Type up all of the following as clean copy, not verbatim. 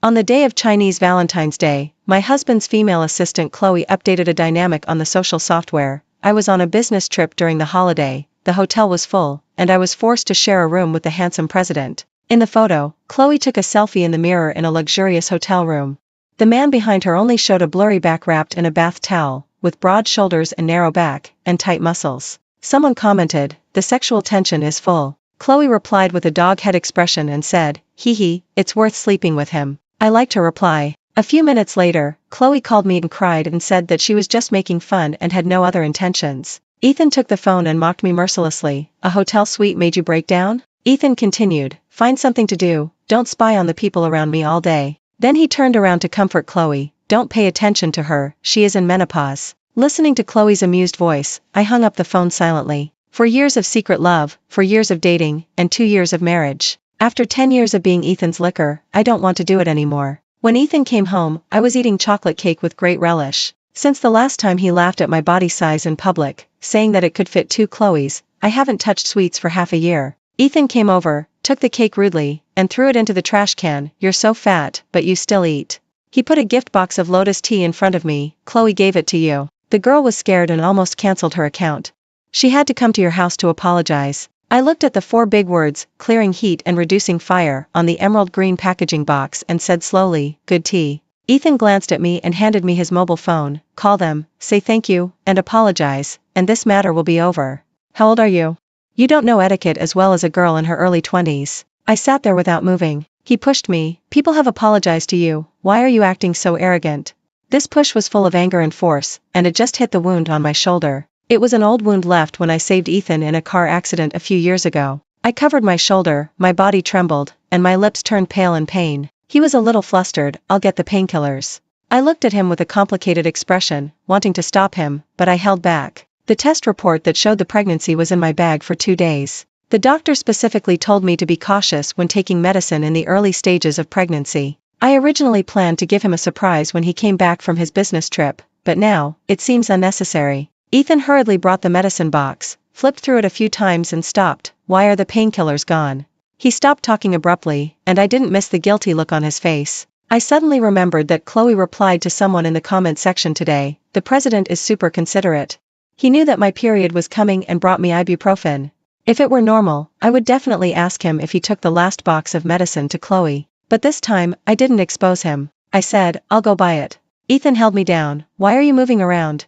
On the day of Chinese Valentine's Day, my husband's female assistant Chloe updated a dynamic on the social software. I was on a business trip during the holiday, the hotel was full, and I was forced to share a room with the handsome president. In the photo, Chloe took a selfie in the mirror in a luxurious hotel room. The man behind her only showed a blurry back wrapped in a bath towel, with broad shoulders and narrow back, and tight muscles. Someone commented, "The sexual tension is full." Chloe replied with a dog head expression and said, "Hee hee, it's worth sleeping with him." I liked her reply. A few minutes later, Chloe called me and cried and said that she was just making fun and had no other intentions. Ethan took the phone and mocked me mercilessly. "A hotel suite made you break down?" Ethan continued, "Find something to do, don't spy on the people around me all day." Then he turned around to comfort Chloe, "Don't pay attention to her, she is in menopause." Listening to Chloe's amused voice, I hung up the phone silently. For years of secret love, for years of dating, and 2 years of marriage. After 10 years of being Ethan's liquor, I don't want to do it anymore. When Ethan came home, I was eating chocolate cake with great relish. Since the last time he laughed at my body size in public, saying that it could fit 2 Chloes, I haven't touched sweets for half a year. Ethan came over, took the cake rudely, and threw it into the trash can. "You're so fat, but you still eat." He put a gift box of Lotus tea in front of me. "Chloe gave it to you." The girl was scared and almost cancelled her account. "She had to come to your house to apologize." I looked at the 4 big words, "clearing heat and reducing fire," on the emerald green packaging box and said slowly, "Good tea." Ethan glanced at me and handed me his mobile phone. "Call them, say thank you, and apologize, and this matter will be over." "How old are you? You don't know etiquette as well as a girl in her early 20s. I sat there without moving. He pushed me. "People have apologized to you, why are you acting so arrogant?" This push was full of anger and force, and it just hit the wound on my shoulder. It was an old wound left when I saved Ethan in a car accident a few years ago. I covered my shoulder, my body trembled, and my lips turned pale in pain. He was a little flustered. "I'll get the painkillers." I looked at him with a complicated expression, wanting to stop him, but I held back. The test report that showed the pregnancy was in my bag for 2 days. The doctor specifically told me to be cautious when taking medicine in the early stages of pregnancy. I originally planned to give him a surprise when he came back from his business trip, but now, it seems unnecessary. Ethan hurriedly brought the medicine box, flipped through it a few times and stopped. "Why are the painkillers gone?" He stopped talking abruptly, and I didn't miss the guilty look on his face. I suddenly remembered that Chloe replied to someone in the comment section today, "The president is super considerate." He knew that my period was coming and brought me ibuprofen. If it were normal, I would definitely ask him if he took the last box of medicine to Chloe. But this time, I didn't expose him. I said, "I'll go buy it." Ethan held me down. "Why are you moving around?"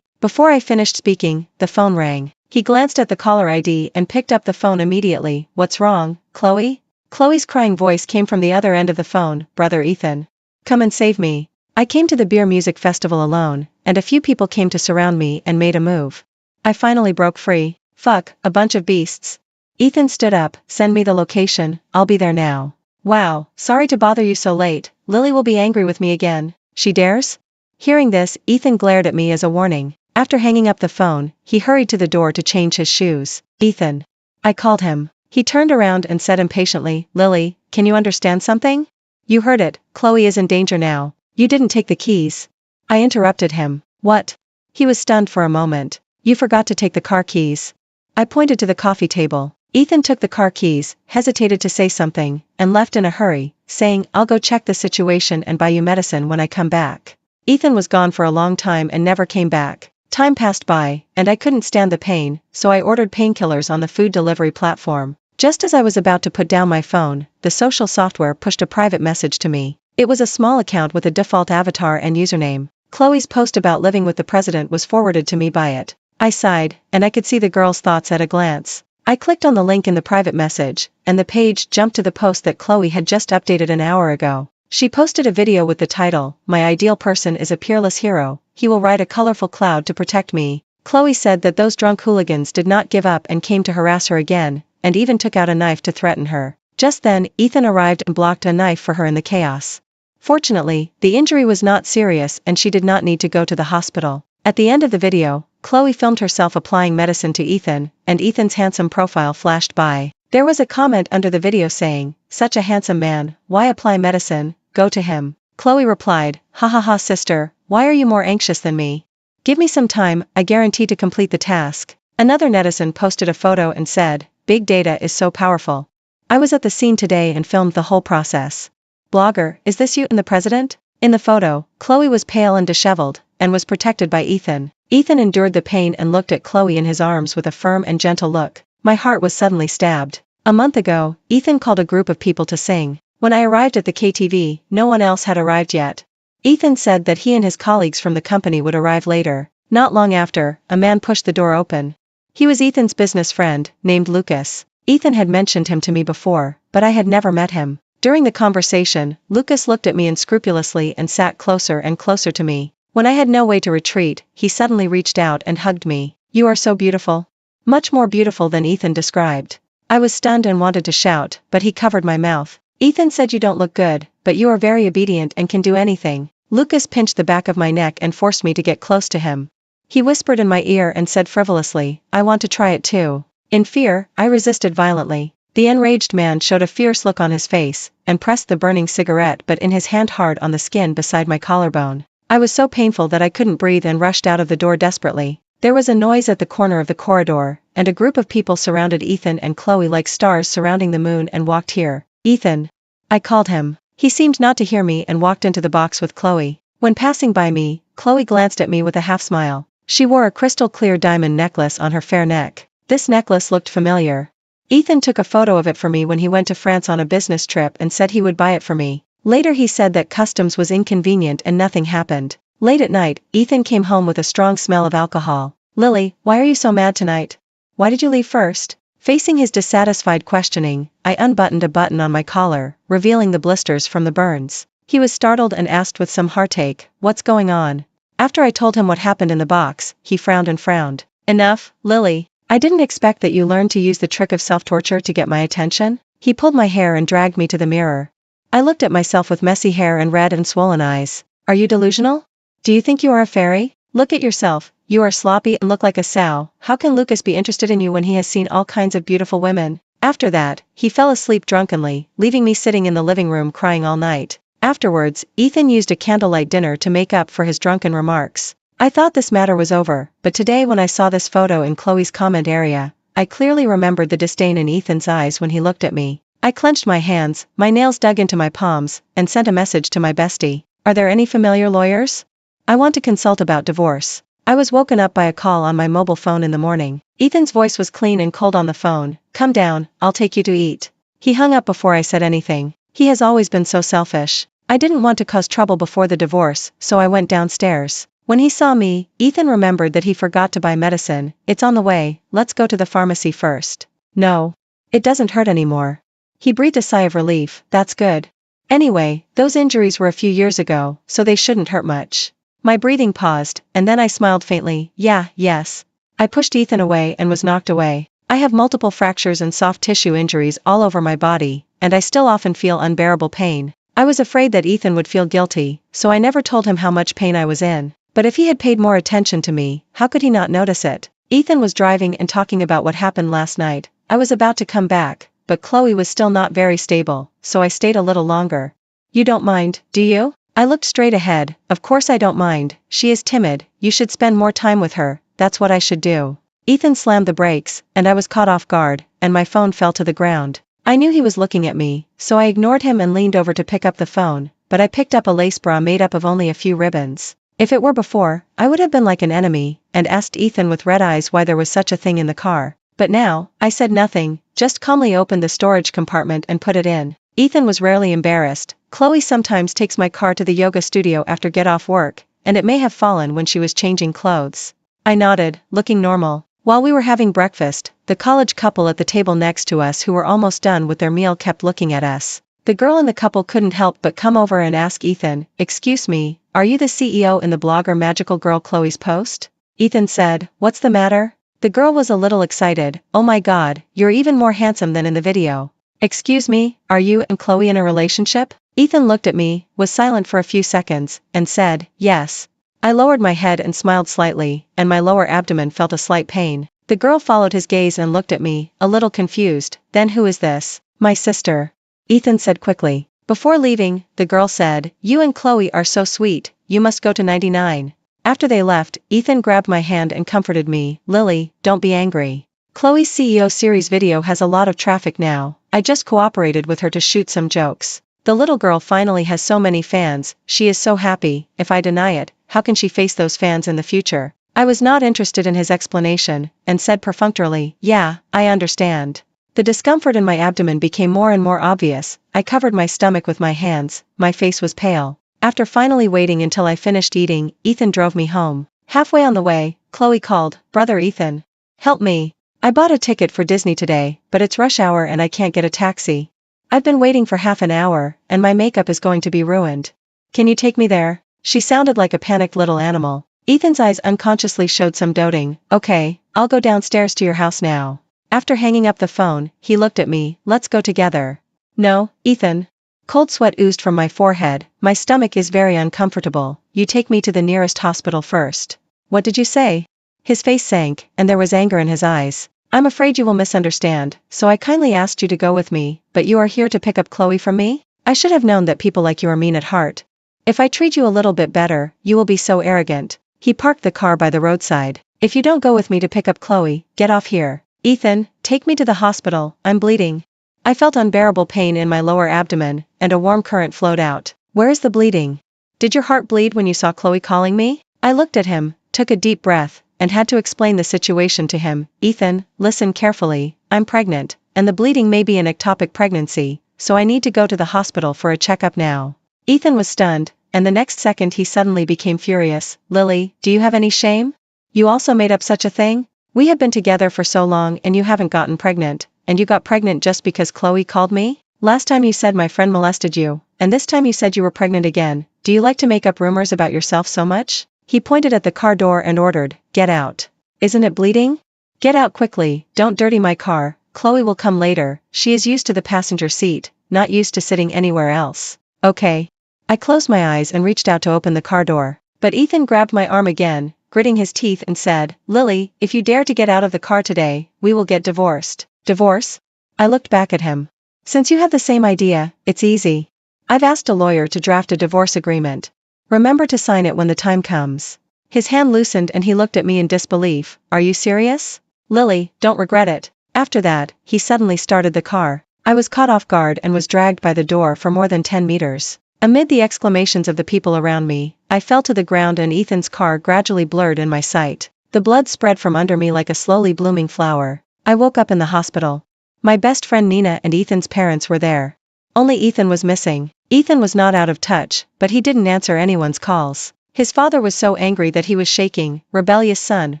Before I finished speaking, the phone rang. He glanced at the caller ID and picked up the phone immediately. "What's wrong, Chloe?" Chloe's crying voice came from the other end of the phone. "Brother Ethan. Come and save me. I came to the beer music festival alone, and a few people came to surround me and made a move. I finally broke free. Fuck, a bunch of beasts." Ethan stood up. "Send me the location, I'll be there now." "Wow, sorry to bother you so late. Lily will be angry with me again." "She dares?" Hearing this, Ethan glared at me as a warning. After hanging up the phone, he hurried to the door to change his shoes. "Ethan." I called him. He turned around and said impatiently, "Lily, can you understand something? You heard it, Chloe is in danger now. You didn't take the keys." I interrupted him. "What?" He was stunned for a moment. "You forgot to take the car keys." I pointed to the coffee table. Ethan took the car keys, hesitated to say something, and left in a hurry, saying, "I'll go check the situation and buy you medicine when I come back." Ethan was gone for a long time and never came back. Time passed by, and I couldn't stand the pain, so I ordered painkillers on the food delivery platform. Just as I was about to put down my phone, the social software pushed a private message to me. It was a small account with a default avatar and username. Chloe's post about living with the president was forwarded to me by it. I sighed, and I could see the girl's thoughts at a glance. I clicked on the link in the private message, and the page jumped to the post that Chloe had just updated an hour ago. She posted a video with the title, "My ideal person is a peerless hero, he will ride a colorful cloud to protect me." Chloe said that those drunk hooligans did not give up and came to harass her again, and even took out a knife to threaten her. Just then, Ethan arrived and blocked a knife for her in the chaos. Fortunately, the injury was not serious and she did not need to go to the hospital. At the end of the video, Chloe filmed herself applying medicine to Ethan, and Ethan's handsome profile flashed by. There was a comment under the video saying, "Such a handsome man, why apply medicine, go to him." Chloe replied, "Ha ha ha sister, why are you more anxious than me? Give me some time, I guarantee to complete the task." Another netizen posted a photo and said, "Big data is so powerful. I was at the scene today and filmed the whole process. "Blogger, is this you and the president?" In the photo, Chloe was pale and disheveled, and was protected by Ethan. Ethan endured the pain and looked at Chloe in his arms with a firm and gentle look. My heart was suddenly stabbed. A month ago, Ethan called a group of people to sing. When I arrived at the KTV, no one else had arrived yet. Ethan said that he and his colleagues from the company would arrive later. Not long after, a man pushed the door open. He was Ethan's business friend, named Lucas. Ethan had mentioned him to me before, but I had never met him. During the conversation, Lucas looked at me unscrupulously and sat closer and closer to me. When I had no way to retreat, he suddenly reached out and hugged me. "You are so beautiful." Much more beautiful than Ethan described. I was stunned and wanted to shout, but he covered my mouth. "Ethan said you don't look good, but you are very obedient and can do anything." Lucas pinched the back of my neck and forced me to get close to him. He whispered in my ear and said frivolously, "I want to try it too." In fear, I resisted violently. The enraged man showed a fierce look on his face, and pressed the burning cigarette butt in his hand hard on the skin beside my collarbone. I was so painful that I couldn't breathe and rushed out of the door desperately. There was a noise at the corner of the corridor, and a group of people surrounded Ethan and Chloe like stars surrounding the moon and walked here. "Ethan." I called him. He seemed not to hear me and walked into the box with Chloe. When passing by me, Chloe glanced at me with a half smile. She wore a crystal-clear diamond necklace on her fair neck. This necklace looked familiar. Ethan took a photo of it for me when he went to France on a business trip and said he would buy it for me. Later he said that customs was inconvenient and nothing happened. Late at night, Ethan came home with a strong smell of alcohol. "Lily, why are you so mad tonight? Why did you leave first?" Facing his dissatisfied questioning, I unbuttoned a button on my collar, revealing the blisters from the burns. He was startled and asked with some heartache, "What's going on?" After I told him what happened in the box, he frowned and frowned. "Enough, Lily. I didn't expect that you learned to use the trick of self-torture to get my attention." He pulled my hair and dragged me to the mirror. I looked at myself with messy hair and red and swollen eyes. "Are you delusional? Do you think you are a fairy? Look at yourself, you are sloppy and look like a sow. How can Lucas be interested in you when he has seen all kinds of beautiful women?" After that, he fell asleep drunkenly, leaving me sitting in the living room crying all night. Afterwards, Ethan used a candlelight dinner to make up for his drunken remarks. I thought this matter was over, but today when I saw this photo in Chloe's comment area, I clearly remembered the disdain in Ethan's eyes when he looked at me. I clenched my hands, my nails dug into my palms, and sent a message to my bestie. "Are there any familiar lawyers? I want to consult about divorce." I was woken up by a call on my mobile phone in the morning. Ethan's voice was clean and cold on the phone. "Come down, I'll take you to eat." He hung up before I said anything. He has always been so selfish. I didn't want to cause trouble before the divorce, so I went downstairs. When he saw me, Ethan remembered that he forgot to buy medicine. "It's on the way, let's go to the pharmacy first." "No. It doesn't hurt anymore." He breathed a sigh of relief. "That's good. Anyway, those injuries were a few years ago, so they shouldn't hurt much." My breathing paused, and then I smiled faintly. Yes. I pushed Ethan away and was knocked away. I have multiple fractures and soft tissue injuries all over my body, and I still often feel unbearable pain. I was afraid that Ethan would feel guilty, so I never told him how much pain I was in. But if he had paid more attention to me, how could he not notice it? Ethan was driving and talking about what happened last night. I was about to come back, but Chloe was still not very stable, so I stayed a little longer. "You don't mind, do you?" I looked straight ahead. "Of course I don't mind, she is timid, you should spend more time with her, that's what I should do." Ethan slammed the brakes, and I was caught off guard, and my phone fell to the ground. I knew he was looking at me, so I ignored him and leaned over to pick up the phone, but I picked up a lace bra made up of only a few ribbons. If it were before, I would have been like an enemy, and asked Ethan with red eyes why there was such a thing in the car. But now, I said nothing, just calmly opened the storage compartment and put it in. Ethan was rarely embarrassed. "Chloe sometimes takes my car to the yoga studio after get off work, and it may have fallen when she was changing clothes." I nodded, looking normal. While we were having breakfast, the college couple at the table next to us who were almost done with their meal kept looking at us. The girl in the couple couldn't help but come over and ask Ethan, "Excuse me, are you the CEO in the blogger Magical Girl Chloe's post?" Ethan said, "What's the matter?" The girl was a little excited. "Oh my god, you're even more handsome than in the video." "Excuse me, are you and Chloe in a relationship?" Ethan looked at me, was silent for a few seconds, and said, "Yes." I lowered my head and smiled slightly, and my lower abdomen felt a slight pain. The girl followed his gaze and looked at me, a little confused. "Then who is this?" "My sister," Ethan said quickly. Before leaving, the girl said, "You and Chloe are so sweet, you must go to 99. After they left, Ethan grabbed my hand and comforted me. "Lily, don't be angry. Chloe's CEO series video has a lot of traffic now, I just cooperated with her to shoot some jokes." The little girl finally has so many fans, she is so happy. If I deny it, how can she face those fans in the future? I was not interested in his explanation, and said perfunctorily, yeah, I understand. The discomfort in my abdomen became more and more obvious. I covered my stomach with my hands, my face was pale. After finally waiting until I finished eating, Ethan drove me home. Halfway on the way, Chloe called, "Brother Ethan. Help me. I bought a ticket for Disney today, but it's rush hour and I can't get a taxi. I've been waiting for half an hour, and my makeup is going to be ruined. Can you take me there?" She sounded like a panicked little animal. Ethan's eyes unconsciously showed some doubting. "Okay, I'll go downstairs to your house now." After hanging up the phone, he looked at me. "Let's go together." "No, Ethan." Cold sweat oozed from my forehead. "My stomach is very uncomfortable. You take me to the nearest hospital first." "What did you say?" His face sank, and there was anger in his eyes. "I'm afraid you will misunderstand, so I kindly asked you to go with me, but you are here to pick up Chloe from me? I should have known that people like you are mean at heart. If I treat you a little bit better, you will be so arrogant." He parked the car by the roadside. "If you don't go with me to pick up Chloe, get off here." "Ethan, take me to the hospital, I'm bleeding." I felt unbearable pain in my lower abdomen, and a warm current flowed out. "Where is the bleeding? Did your heart bleed when you saw Chloe calling me?" I looked at him, took a deep breath, and had to explain the situation to him. "Ethan, listen carefully, I'm pregnant, and the bleeding may be an ectopic pregnancy, so I need to go to the hospital for a checkup now." Ethan was stunned, and the next second he suddenly became furious. "Lily, do you have any shame? You also made up such a thing? We have been together for so long and you haven't gotten pregnant, and you got pregnant just because Chloe called me? Last time you said my friend molested you, and this time you said you were pregnant again. Do you like to make up rumors about yourself so much?" He pointed at the car door and ordered, "Get out. Isn't it bleeding? Get out quickly, don't dirty my car. Chloe will come later, she is used to the passenger seat, not used to sitting anywhere else." "Okay." I closed my eyes and reached out to open the car door. But Ethan grabbed my arm again, gritting his teeth and said, "Lily, if you dare to get out of the car today, we will get divorced." "Divorce?" I looked back at him. "Since you have the same idea, it's easy. I've asked a lawyer to draft a divorce agreement. Remember to sign it when the time comes." His hand loosened and he looked at me in disbelief. "Are you serious?" "Lily, don't regret it." After that, he suddenly started the car. I was caught off guard and was dragged by the door for more than 10 meters. Amid the exclamations of the people around me, I fell to the ground and Ethan's car gradually blurred in my sight. The blood spread from under me like a slowly blooming flower. I woke up in the hospital. My best friend Nina and Ethan's parents were there. Only Ethan was missing. Ethan was not out of touch, but he didn't answer anyone's calls. His father was so angry that he was shaking. "Rebellious son,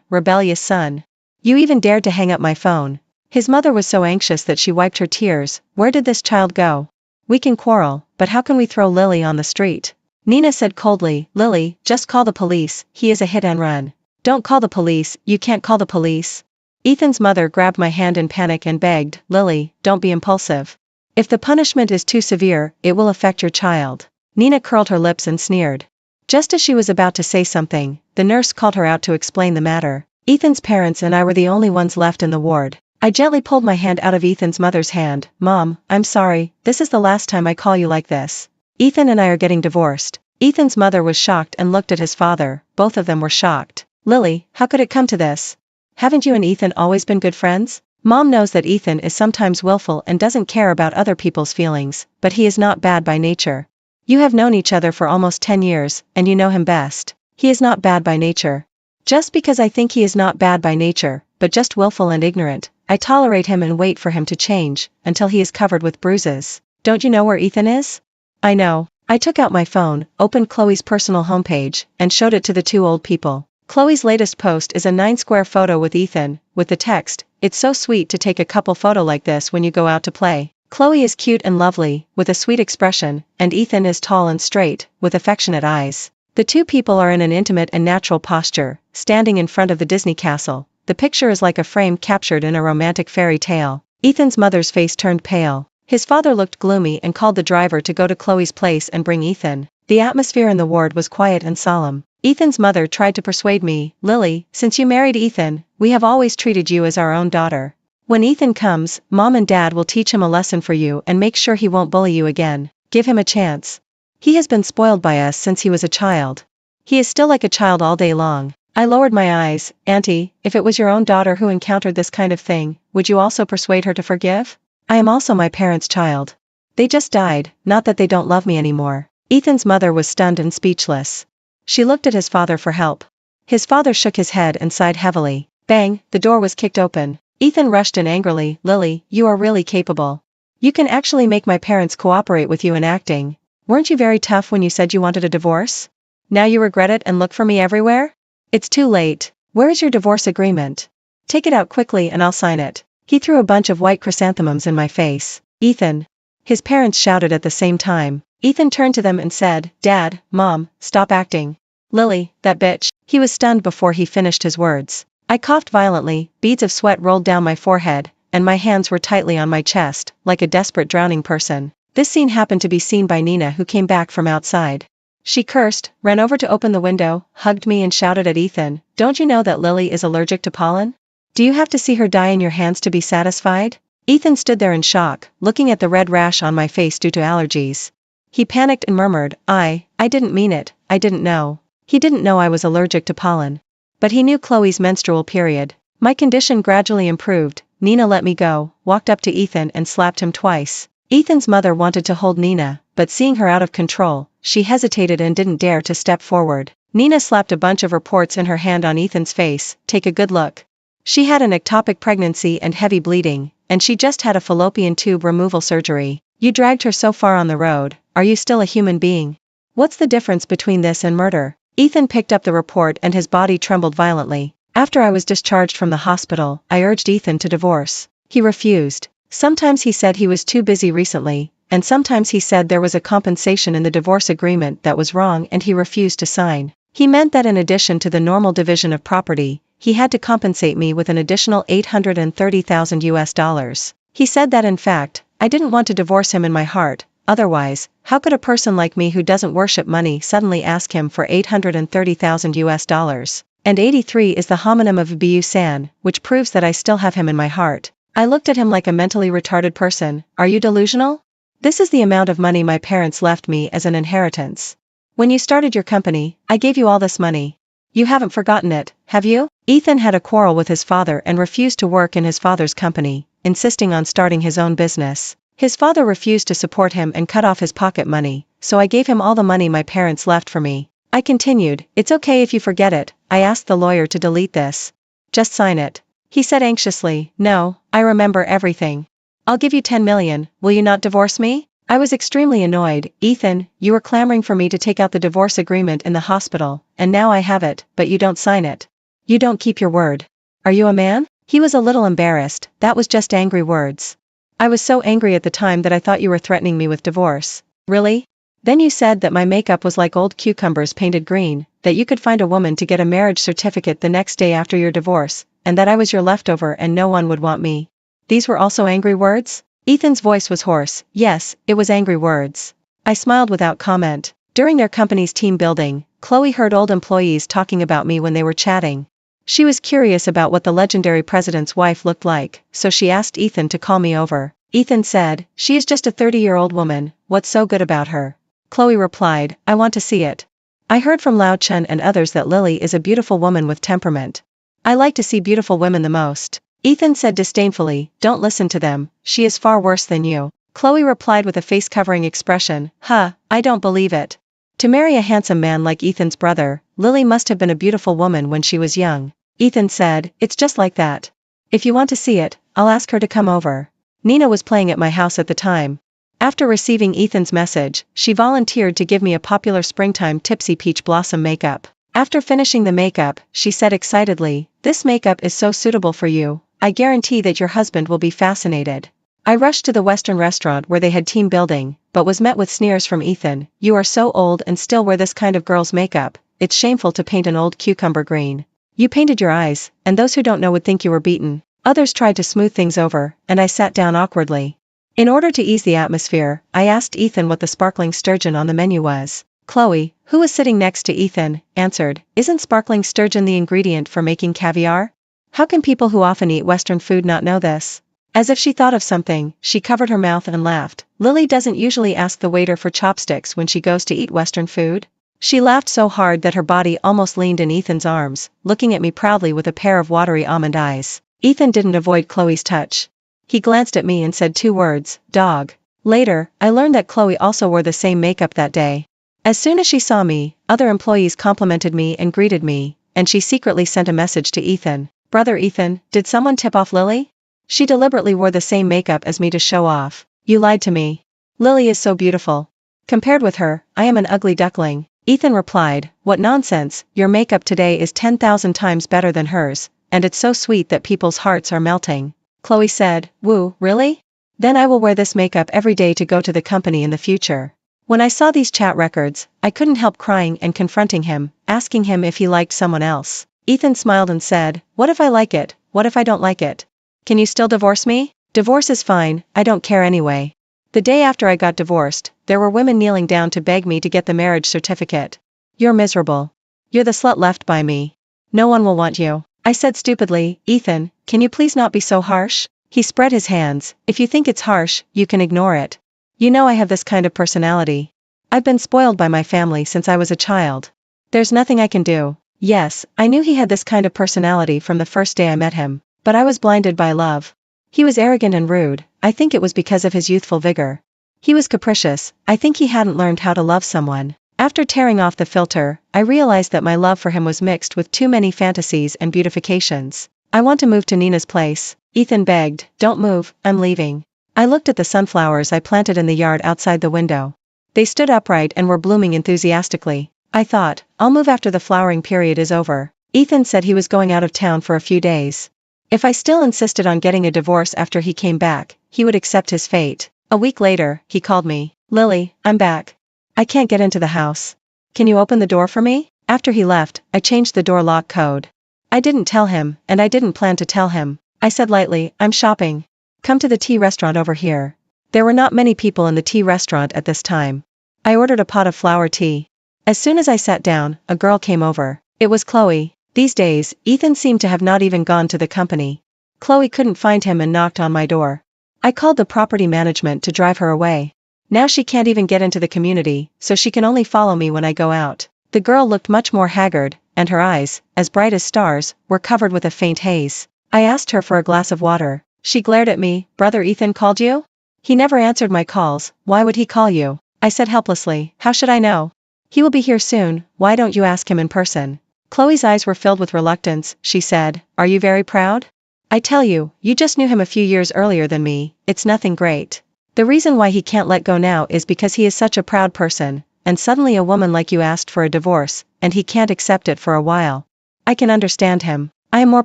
rebellious son. You even dared to hang up my phone." His mother was so anxious that she wiped her tears. "Where did this child go? We can quarrel, but how can we throw Lily on the street?" Nina said coldly, "Lily, just call the police, he is a hit and run." "Don't call the police, you can't call the police." Ethan's mother grabbed my hand in panic and begged, "Lily, don't be impulsive. If the punishment is too severe, it will affect your child." Nina curled her lips and sneered. Just as she was about to say something, the nurse called her out to explain the matter. Ethan's parents and I were the only ones left in the ward. I gently pulled my hand out of Ethan's mother's hand. "Mom, I'm sorry, this is the last time I call you like this. Ethan and I are getting divorced." Ethan's mother was shocked and looked at his father. Both of them were shocked. "Lily, how could it come to this? Haven't you and Ethan always been good friends?" Mom knows that Ethan is sometimes willful and doesn't care about other people's feelings, but he is not bad by nature. You have known each other for almost 10 years, and you know him best. He is not bad by nature. Just because I think he is not bad by nature, but just willful and ignorant, I tolerate him and wait for him to change, until he is covered with bruises. Don't you know where Ethan is? I know. I took out my phone, opened Chloe's personal homepage, and showed it to the two old people. Chloe's latest post is a 9-square photo with Ethan, with the text, "It's so sweet to take a couple photo like this when you go out to play." Chloe is cute and lovely, with a sweet expression, and Ethan is tall and straight, with affectionate eyes. The two people are in an intimate and natural posture, standing in front of the Disney castle. The picture is like a frame captured in a romantic fairy tale. Ethan's mother's face turned pale. His father looked gloomy and called the driver to go to Chloe's place and bring Ethan. The atmosphere in the ward was quiet and solemn. Ethan's mother tried to persuade me, "Lily, since you married Ethan, we have always treated you as our own daughter. When Ethan comes, Mom and Dad will teach him a lesson for you and make sure he won't bully you again. Give him a chance. He has been spoiled by us since he was a child. He is still like a child all day long." I lowered my eyes. "Auntie, if it was your own daughter who encountered this kind of thing, would you also persuade her to forgive? I am also my parents' child." They just died, not that they don't love me anymore. Ethan's mother was stunned and speechless. She looked at his father for help. His father shook his head and sighed heavily. Bang, the door was kicked open. Ethan rushed in angrily. Lily, you are really capable. You can actually make my parents cooperate with you in acting. Weren't you very tough when you said you wanted a divorce? Now you regret it and look for me everywhere? It's too late. Where is your divorce agreement? Take it out quickly and I'll sign it. He threw a bunch of white chrysanthemums in my face. Ethan. His parents shouted at the same time. Ethan turned to them and said, Dad, Mom, stop acting. Lily, that bitch. He was stunned before he finished his words. I coughed violently, beads of sweat rolled down my forehead, and my hands were tightly on my chest, like a desperate drowning person. This scene happened to be seen by Nina, who came back from outside. She cursed, ran over to open the window, hugged me and shouted at Ethan, Don't you know that Lily is allergic to pollen? Do you have to see her die in your hands to be satisfied? Ethan stood there in shock, looking at the red rash on my face due to allergies. He panicked and murmured, I didn't mean it, I didn't know. He didn't know I was allergic to pollen. But he knew Chloe's menstrual period. My condition gradually improved. Nina let me go, walked up to Ethan and slapped him twice. Ethan's mother wanted to hold Nina, but seeing her out of control, she hesitated and didn't dare to step forward. Nina slapped a bunch of reports in her hand on Ethan's face. Take a good look. She had an ectopic pregnancy and heavy bleeding, and she just had a fallopian tube removal surgery. You dragged her so far on the road, are you still a human being? What's the difference between this and murder? Ethan picked up the report and his body trembled violently. After I was discharged from the hospital, I urged Ethan to divorce. He refused. Sometimes he said he was too busy recently, and sometimes he said there was a compensation in the divorce agreement that was wrong and he refused to sign. He meant that in addition to the normal division of property, he had to compensate me with an additional $830,000. He said that in fact, I didn't want to divorce him in my heart, otherwise, how could a person like me who doesn't worship money suddenly ask him for $830,000? And 83 is the homonym of Bu-san, which proves that I still have him in my heart. I looked at him like a mentally retarded person. Are you delusional? This is the amount of money my parents left me as an inheritance. When you started your company, I gave you all this money. You haven't forgotten it, have you? Ethan had a quarrel with his father and refused to work in his father's company, insisting on starting his own business. His father refused to support him and cut off his pocket money, so I gave him all the money my parents left for me. I continued, It's okay if you forget it. I asked the lawyer to delete this. Just sign it. He said anxiously, No, I remember everything. I'll give you 10 million, will you not divorce me? I was extremely annoyed. Ethan, you were clamoring for me to take out the divorce agreement in the hospital, and now I have it, but you don't sign it. You don't keep your word. Are you a man? He was a little embarrassed. That was just angry words. I was so angry at the time that I thought you were threatening me with divorce. Really? Then you said that my makeup was like old cucumbers painted green, that you could find a woman to get a marriage certificate the next day after your divorce, and that I was your leftover and no one would want me. These were also angry words? Ethan's voice was hoarse. Yes, it was angry words. I smiled without comment. During their company's team building, Chloe heard old employees talking about me when they were chatting. She was curious about what the legendary president's wife looked like, so she asked Ethan to call me over. Ethan said, She is just a 30-year-old woman, what's so good about her? Chloe replied, I want to see it. I heard from Lao Chen and others that Lily is a beautiful woman with temperament. I like to see beautiful women the most. Ethan said disdainfully, Don't listen to them, she is far worse than you. Chloe replied with a face-covering expression, I don't believe it. To marry a handsome man like Ethan's brother, Lily must have been a beautiful woman when she was young. Ethan said, It's just like that. If you want to see it, I'll ask her to come over. Nina was playing at my house at the time. After receiving Ethan's message, she volunteered to give me a popular springtime Tipsy Peach Blossom makeup. After finishing the makeup, she said excitedly, This makeup is so suitable for you, I guarantee that your husband will be fascinated. I rushed to the Western restaurant where they had team building, but was met with sneers from Ethan. You are so old and still wear this kind of girl's makeup, it's shameful to paint an old cucumber green. You painted your eyes, and those who don't know would think you were beaten. Others tried to smooth things over, and I sat down awkwardly. In order to ease the atmosphere, I asked Ethan what the sparkling sturgeon on the menu was. Chloe, who was sitting next to Ethan, answered, Isn't sparkling sturgeon the ingredient for making caviar? How can people who often eat Western food not know this? As if she thought of something, she covered her mouth and laughed. Lily doesn't usually ask the waiter for chopsticks when she goes to eat Western food. She laughed so hard that her body almost leaned in Ethan's arms, looking at me proudly with a pair of watery almond eyes. Ethan didn't avoid Chloe's touch. He glanced at me and said 2 words, dog. Later, I learned that Chloe also wore the same makeup that day. As soon as she saw me, other employees complimented me and greeted me, and she secretly sent a message to Ethan. Brother Ethan, did someone tip off Lily? She deliberately wore the same makeup as me to show off. You lied to me. Lily is so beautiful. Compared with her, I am an ugly duckling. Ethan replied, what nonsense, your makeup today is 10,000 times better than hers, and it's so sweet that people's hearts are melting. Chloe said, woo, really? Then I will wear this makeup every day to go to the company in the future. When I saw these chat records, I couldn't help crying and confronting him, asking him if he liked someone else. Ethan smiled and said, what if I like it, what if I don't like it? Can you still divorce me? Divorce is fine, I don't care anyway. The day after I got divorced, there were women kneeling down to beg me to get the marriage certificate. You're miserable. You're the slut left by me. No one will want you. I said stupidly, Ethan, can you please not be so harsh? He spread his hands, if you think it's harsh, you can ignore it. You know I have this kind of personality. I've been spoiled by my family since I was a child. There's nothing I can do. Yes, I knew he had this kind of personality from the first day I met him, but I was blinded by love. He was arrogant and rude, I think it was because of his youthful vigor. He was capricious, I think he hadn't learned how to love someone. After tearing off the filter, I realized that my love for him was mixed with too many fantasies and beautifications. I want to move to Nina's place. Ethan begged, don't move, I'm leaving. I looked at the sunflowers I planted in the yard outside the window. They stood upright and were blooming enthusiastically. I thought, I'll move after the flowering period is over. Ethan said he was going out of town for a few days. If I still insisted on getting a divorce after he came back, he would accept his fate. A week later, he called me. Lily, I'm back. I can't get into the house. Can you open the door for me? After he left, I changed the door lock code. I didn't tell him, and I didn't plan to tell him. I said lightly, I'm shopping. Come to the tea restaurant over here. There were not many people in the tea restaurant at this time. I ordered a pot of flower tea. As soon as I sat down, a girl came over. It was Chloe. These days, Ethan seemed to have not even gone to the company. Chloe couldn't find him and knocked on my door. I called the property management to drive her away. Now she can't even get into the community, so she can only follow me when I go out. The girl looked much more haggard, and her eyes, as bright as stars, were covered with a faint haze. I asked her for a glass of water. She glared at me. Brother Ethan called you? He never answered my calls. Why would he call you? I said helplessly. How should I know? He will be here soon. Why don't you ask him in person? Chloe's eyes were filled with reluctance. She said, are you very proud? I tell you, you just knew him a few years earlier than me. It's nothing great. The reason why he can't let go now is because he is such a proud person, and suddenly a woman like you asked for a divorce, and he can't accept it for a while. I can understand him. I am more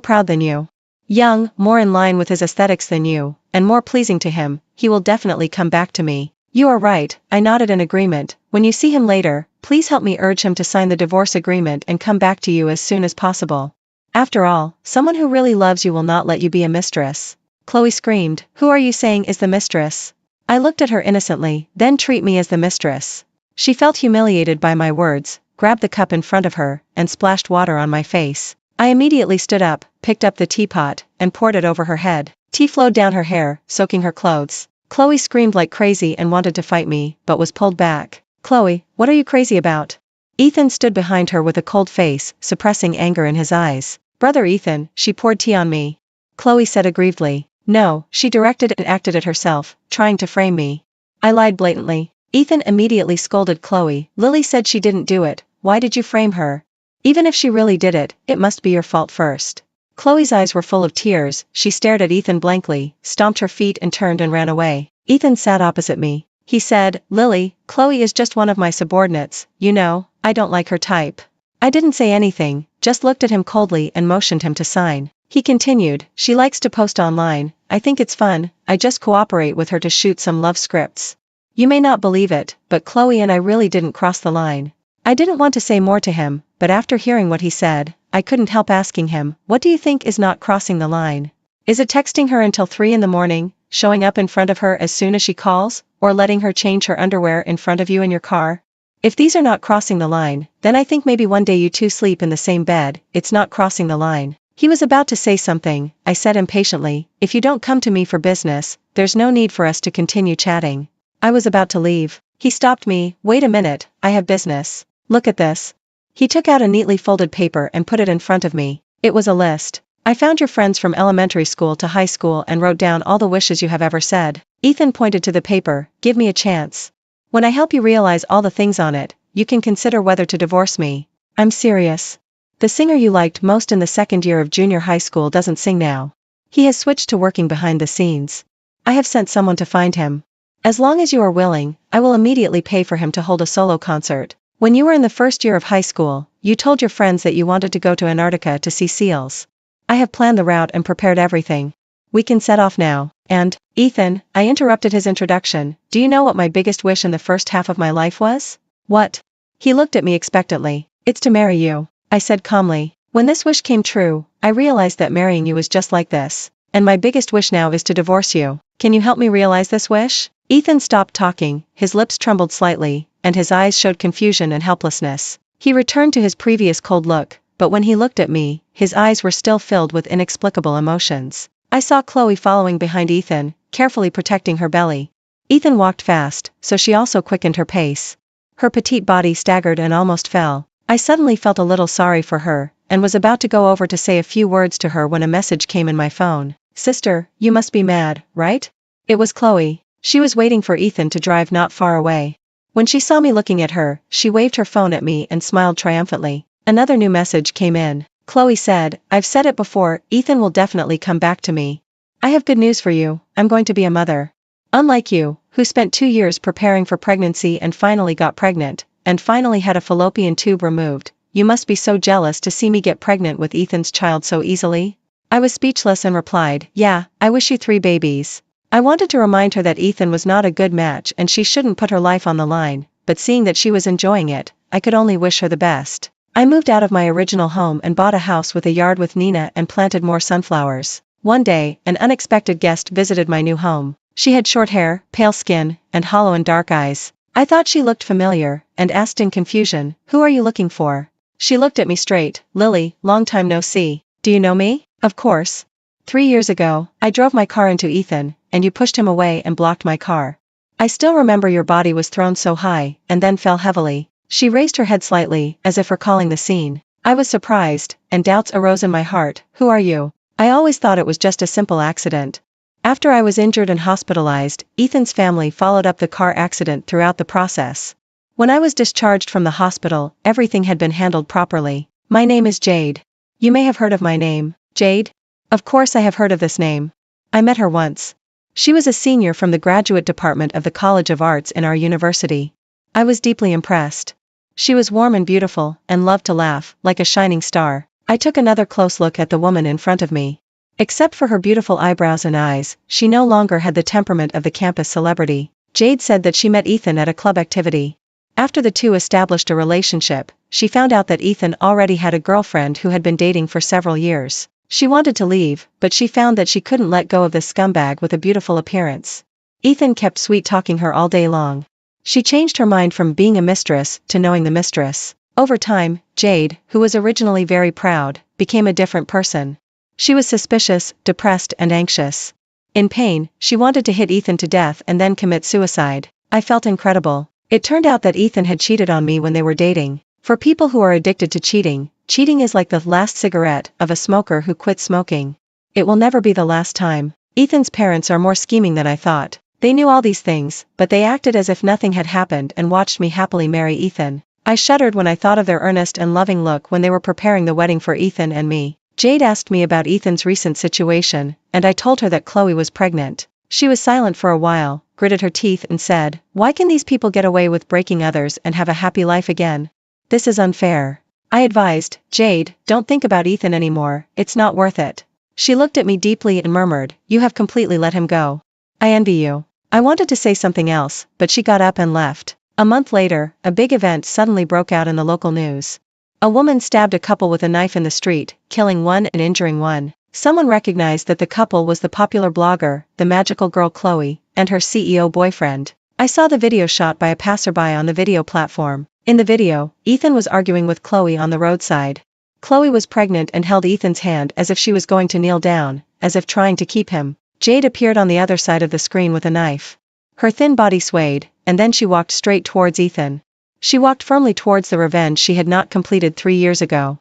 proud than you. Young, more in line with his aesthetics than you, and more pleasing to him, he will definitely come back to me. You are right, I nodded in agreement. When you see him later, please help me urge him to sign the divorce agreement and come back to you as soon as possible. After all, someone who really loves you will not let you be a mistress. Chloe screamed, who are you saying is the mistress? I looked at her innocently, then treat me as the mistress. She felt humiliated by my words, grabbed the cup in front of her, and splashed water on my face. I immediately stood up, picked up the teapot, and poured it over her head. Tea flowed down her hair, soaking her clothes. Chloe screamed like crazy and wanted to fight me, but was pulled back. Chloe, what are you crazy about? Ethan stood behind her with a cold face, suppressing anger in his eyes. Brother Ethan, she poured tea on me. Chloe said aggrievedly. No, she directed and acted it herself, trying to frame me. I lied blatantly. Ethan immediately scolded Chloe. Lily said she didn't do it. Why did you frame her? Even if she really did it, it must be your fault first. Chloe's eyes were full of tears. She stared at Ethan blankly, stomped her feet and turned and ran away. Ethan sat opposite me. He said, Lily, Chloe is just one of my subordinates, you know, I don't like her type. I didn't say anything, just looked at him coldly and motioned him to sign. He continued, she likes to post online, I think it's fun, I just cooperate with her to shoot some love scripts. You may not believe it, but Chloe and I really didn't cross the line. I didn't want to say more to him, but after hearing what he said, I couldn't help asking him, what do you think is not crossing the line? Is it texting her until 3 in the morning, showing up in front of her as soon as she calls, or letting her change her underwear in front of you in your car? If these are not crossing the line, then I think maybe one day you two sleep in the same bed, it's not crossing the line. He was about to say something, I said impatiently, if you don't come to me for business, there's no need for us to continue chatting. I was about to leave. He stopped me, wait a minute, I have business. Look at this. He took out a neatly folded paper and put it in front of me. It was a list. I found your friends from elementary school to high school and wrote down all the wishes you have ever said. Ethan pointed to the paper. Give me a chance. When I help you realize all the things on it, you can consider whether to divorce me. I'm serious. The singer you liked most in the second year of junior high school doesn't sing now. He has switched to working behind the scenes. I have sent someone to find him. As long as you are willing, I will immediately pay for him to hold a solo concert. When you were in the first year of high school, you told your friends that you wanted to go to Antarctica to see seals. I have planned the route and prepared everything. We can set off now. And, Ethan, I interrupted his introduction, do you know what my biggest wish in the first half of my life was? What? He looked at me expectantly. It's to marry you, I said calmly. When this wish came true, I realized that marrying you was just like this. And my biggest wish now is to divorce you. Can you help me realize this wish? Ethan stopped talking, his lips trembled slightly, and his eyes showed confusion and helplessness. He returned to his previous cold look, but when he looked at me, his eyes were still filled with inexplicable emotions. I saw Chloe following behind Ethan, carefully protecting her belly. Ethan walked fast, so she also quickened her pace. Her petite body staggered and almost fell. I suddenly felt a little sorry for her, and was about to go over to say a few words to her when a message came in my phone. Sister, you must be mad, right? It was Chloe. She was waiting for Ethan to drive not far away. When she saw me looking at her, she waved her phone at me and smiled triumphantly. Another new message came in. Chloe said, I've said it before, Ethan will definitely come back to me. I have good news for you, I'm going to be a mother. Unlike you, who spent 2 years preparing for pregnancy and finally got pregnant, and finally had a fallopian tube removed, you must be so jealous to see me get pregnant with Ethan's child so easily. I was speechless and replied, yeah, I wish you 3 babies. I wanted to remind her that Ethan was not a good match and she shouldn't put her life on the line, but seeing that she was enjoying it, I could only wish her the best. I moved out of my original home and bought a house with a yard with Nina and planted more sunflowers. One day, an unexpected guest visited my new home. She had short hair, pale skin, and hollow and dark eyes. I thought she looked familiar, and asked in confusion, who are you looking for? She looked at me straight, Lily, long time no see. Do you know me? Of course. 3 years ago, I drove my car into Ethan, and you pushed him away and blocked my car. I still remember your body was thrown so high, and then fell heavily. She raised her head slightly, as if recalling the scene. I was surprised, and doubts arose in my heart. Who are you? I always thought it was just a simple accident. After I was injured and hospitalized, Ethan's family followed up the car accident throughout the process. When I was discharged from the hospital, everything had been handled properly. My name is Jade. You may have heard of my name. Jade? Of course I have heard of this name. I met her once. She was a senior from the graduate department of the College of Arts in our university. I was deeply impressed. She was warm and beautiful, and loved to laugh, like a shining star. I took another close look at the woman in front of me. Except for her beautiful eyebrows and eyes, she no longer had the temperament of the campus celebrity. Jade said that she met Ethan at a club activity. After the two established a relationship, she found out that Ethan already had a girlfriend who had been dating for several years. She wanted to leave, but she found that she couldn't let go of this scumbag with a beautiful appearance. Ethan kept sweet-talking her all day long. She changed her mind from being a mistress to knowing the mistress. Over time, Jade, who was originally very proud, became a different person. She was suspicious, depressed and anxious. In pain, she wanted to hit Ethan to death and then commit suicide. I felt incredible. It turned out that Ethan had cheated on me when they were dating. For people who are addicted to cheating, cheating is like the last cigarette of a smoker who quits smoking. It will never be the last time. Ethan's parents are more scheming than I thought. They knew all these things, but they acted as if nothing had happened and watched me happily marry Ethan. I shuddered when I thought of their earnest and loving look when they were preparing the wedding for Ethan and me. Jade asked me about Ethan's recent situation, and I told her that Chloe was pregnant. She was silent for a while, gritted her teeth and said, "Why can these people get away with breaking others and have a happy life again? This is unfair." I advised, "Jade, don't think about Ethan anymore, it's not worth it." She looked at me deeply and murmured, "You have completely let him go. I envy you." I wanted to say something else, but she got up and left. A month later, a big event suddenly broke out in the local news. A woman stabbed a couple with a knife in the street, killing one and injuring one. Someone recognized that the couple was the popular blogger, the magical girl Chloe, and her CEO boyfriend. I saw the video shot by a passerby on the video platform. In the video, Ethan was arguing with Chloe on the roadside. Chloe was pregnant and held Ethan's hand as if she was going to kneel down, as if trying to keep him. Jade appeared on the other side of the screen with a knife. Her thin body swayed, and then she walked straight towards Ethan. She walked firmly towards the revenge she had not completed 3 years ago.